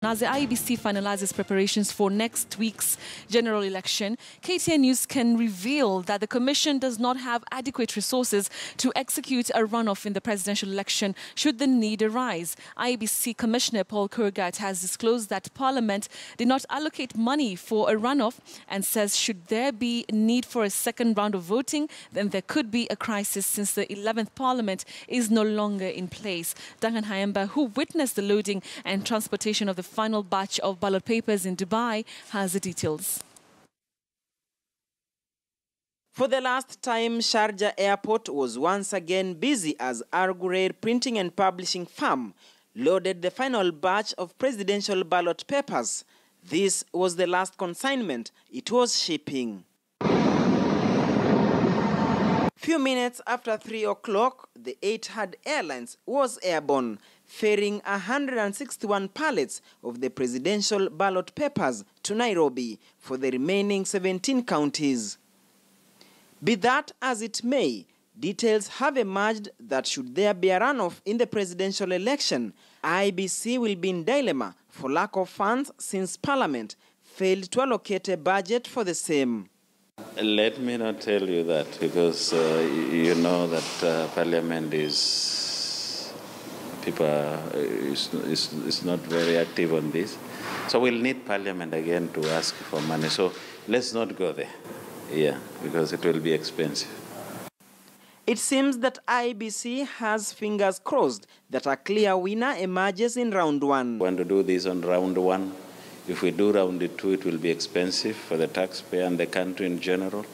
As the IEBC finalizes preparations for next week's general election, KTN News can reveal that the Commission does not have adequate resources to execute a runoff in the presidential election should the need arise. IEBC Commissioner Paul Kurgat has disclosed that Parliament did not allocate money for a runoff and says should there be a need for a second round of voting, then there could be a crisis since the 11th Parliament is no longer in place. Duncan Hayemba, who witnessed the loading and transportation of the final batch of ballot papers in Dubai, has the details. For the last time, Sharjah Airport was once again busy as Al Ghurair printing and publishing firm loaded the final batch of presidential ballot papers. This was the last consignment it was shipping. Few minutes after 3 o'clock, the Etihad Airlines was airborne, ferrying 161 pallets of the presidential ballot papers to Nairobi for the remaining 17 counties. Be that as it may, details have emerged that should there be a runoff in the presidential election, IEBC will be in dilemma for lack of funds since Parliament failed to allocate a budget for the same. Let me not tell you that because you know that Parliament is not very active on this. So we'll need Parliament again to ask for money. So let's not go there, because it will be expensive. It seems that IEBC has fingers crossed that a clear winner emerges in round one. We want to do this on round one. If we do round two, it will be expensive for the taxpayer and the country in general.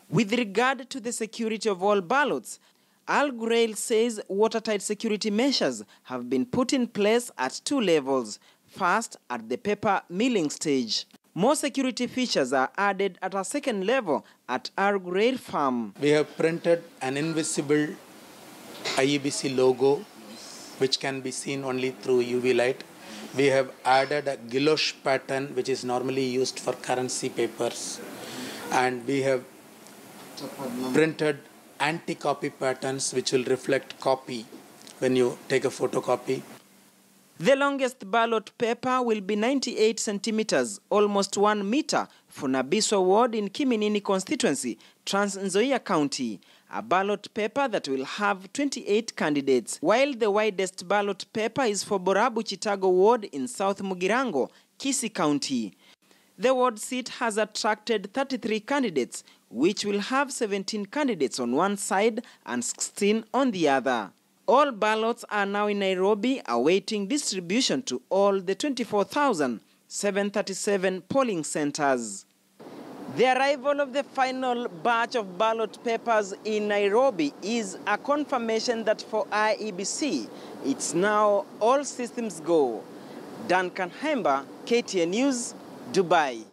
With regard to the security of all ballots, Al Ghurair says watertight security measures have been put in place at 2 levels. First, at the paper milling stage. More security features are added at a 2nd level at Al Ghurair farm. We have printed an invisible IEBC logo, which can be seen only through UV light. We have added a gouache pattern, which is normally used for currency papers. And we have printed anti-copy patterns, which will reflect copy when you take a photocopy. The longest ballot paper will be 98 centimeters, almost 1 meter, for Nabiso Ward in Kiminini constituency, Trans Nzoia County. A ballot paper that will have 28 candidates, while the widest ballot paper is for Borabu Chitago Ward in South Mugirango, Kisii County. The ward seat has attracted 33 candidates, which will have 17 candidates on one side and 16 on the other. All ballots are now in Nairobi awaiting distribution to all the 24,737 polling centers. The arrival of the final batch of ballot papers in Nairobi is a confirmation that for IEBC, it's now all systems go. Duncan Hayemba, KTN News, Dubai.